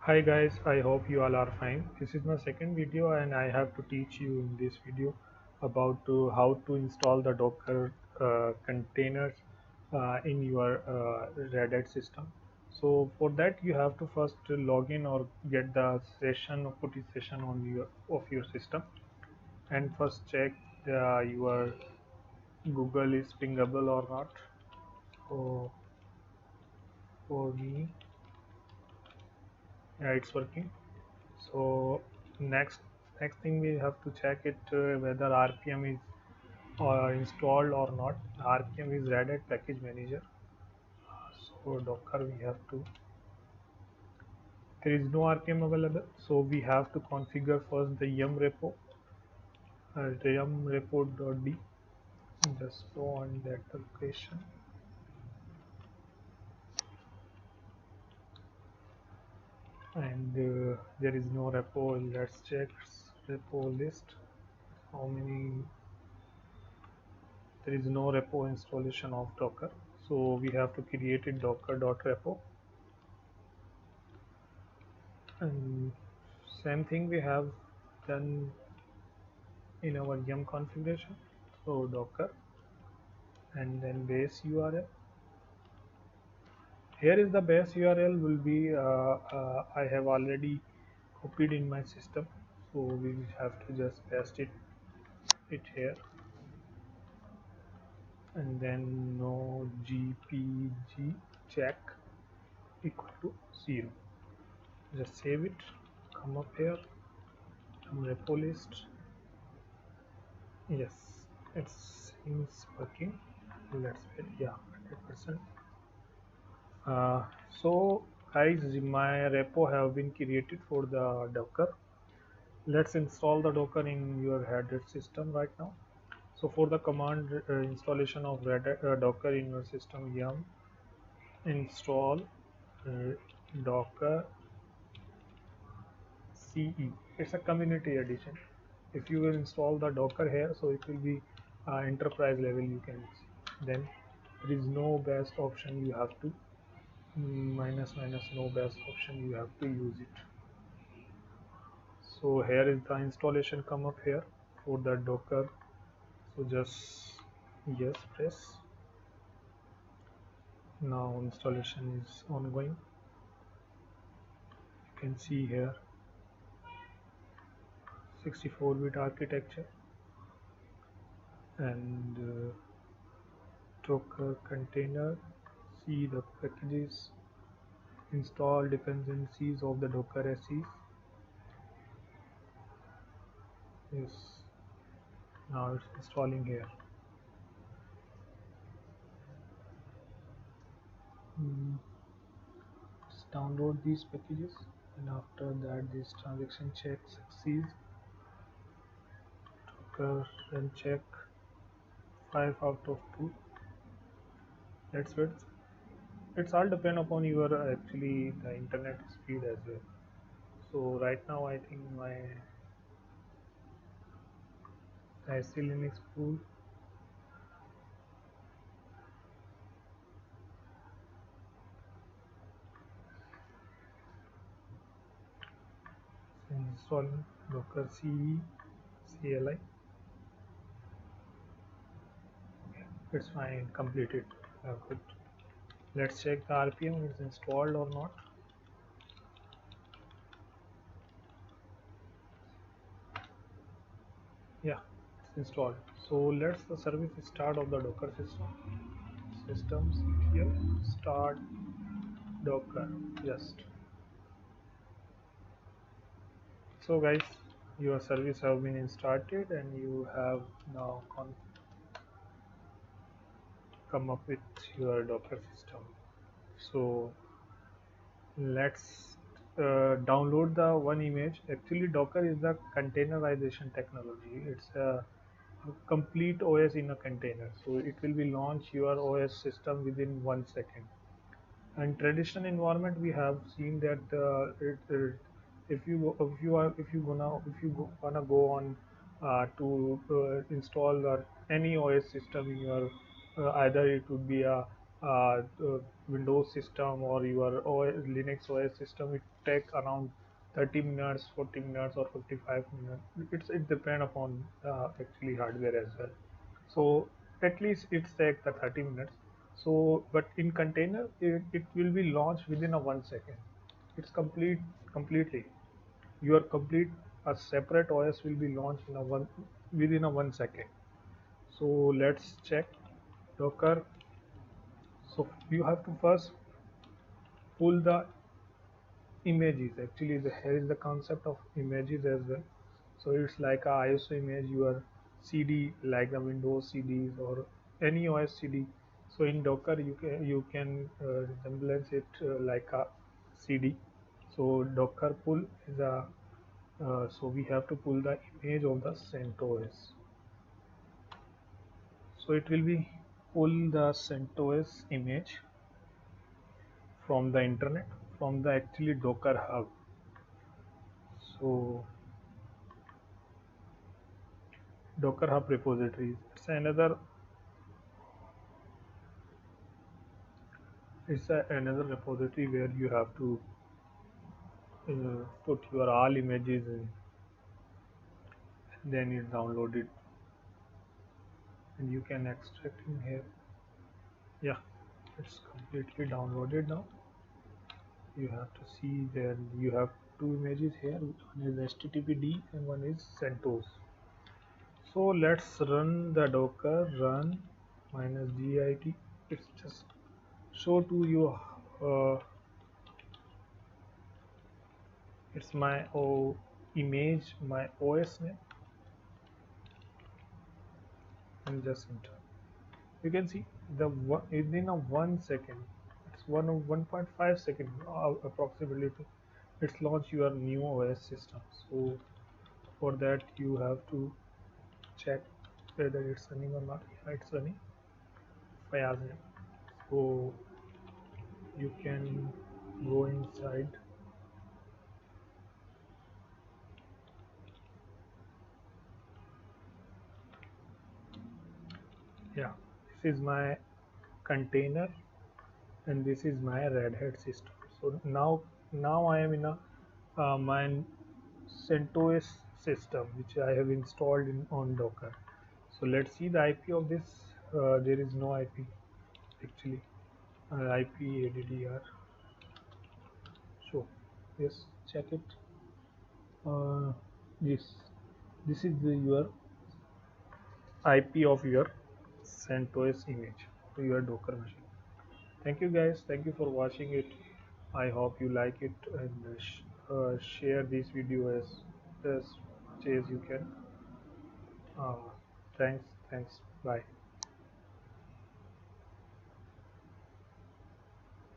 Hi guys, I hope you all are fine. This is my second video and I have to teach you in this video about how to install the Docker containers in your Red Hat system. So for that you have to first log in or get the session or put a session on your system, and first check your Google is pingable or not. So for me, yeah, it's working. So next thing we have to check it whether RPM is installed or not. RPM is Red Hat Package Manager. So Docker we have to. There is no RPM available, so we have to configure first the yum repo. The yum repo.d. Just go on that location, and there is no repo. Let's check repo list. How many? There is no repo installation of Docker, so we have to create a docker.repo. And same thing we have done in our yum configuration. So docker and then base URL. Here is the base URL will be I have already copied in my system, so we will have to just paste it here, and then no gpg check equal to 0. Just save it, come up here, come repo list. Yes, it seems working. Let's wait. Yeah, 100%. So guys, my repo have been created for the Docker. Let's install the Docker in your Red Hat system right now. So for the command installation of Docker in your system, yum install uh, Docker CE. It's a community edition. If you will install the Docker here, so it will be enterprise level, you can see. Then there is no best option, you have to minus minus no best option, you have to use it. So here is the installation come up here for the Docker. So just yes, press. Now installation is ongoing. You can see here 64-bit architecture, and Docker container. See the packages, install dependencies of the Docker SEs. Yes, now it's installing here. Mm, Just download these packages, and after that this transaction check succeeds. Docker and check 5 out of 2. That's it. It's all depend upon your actually the internet speed as well. So right now I think my IC Linux pool install Docker CE CLI. It's fine, completed. Good. Let's check the RPM, it's installed or not. Yeah, it's installed. So let's the service start of the Docker system. Systems here, start Docker. Just so guys, your service have been started and you have now come up with your Docker system. So let's download the one image. Actually Docker is the containerization technology. It's a complete OS in a container, so it will be launch your OS system within 1 second. And traditional environment we have seen that if you wanna go on to install any OS system in your either it would be a Windows system or your Linux OS system, it take around 30 minutes, 40 minutes, or 55 minutes. It depend upon actually hardware as well. So at least it take the 30 minutes. So but in container, it will be launched within a 1 second. It's completely your complete a separate OS will be launched in a one within a 1 second. So let's check Docker. So you have to first pull the images. Actually, here is the concept of images as well. So it's like a ISO image, your CD, like the Windows CDs or any OS CD. So in Docker, you can resemblance it like a CD. So Docker pull is a so we have to pull the image of the CentOS. So it will be pull the CentOS image from the internet, from the actually Docker Hub. So Docker Hub repositories. It's another repository where you have to put your all images in, then you download it, and you can extract in here. Yeah, it's completely downloaded now. You have to see there. You have two images here. One is HTTPD and one is CentOS. So let's run the Docker run -git. It's just show to you. It's my image, my OS name, and just enter. You can see within a 1 second. It's 1.5 second approximately. It's launch your new OS system. So for that you have to check whether it's running or not. Yeah, it's running. Fayaz name. So you can go inside. Yeah, this is my container and this is my Red Hat system. So now I am in a my CentOS system which I have installed on Docker. So let's see the IP of this. There is no IP actually. IP ADDR. So yes, check it. Uh, this this is your IP of your CentOS image to your Docker machine. Thank you guys. Thank you for watching it. I hope you like it and share this video as much as you can. Uh, thanks. Bye.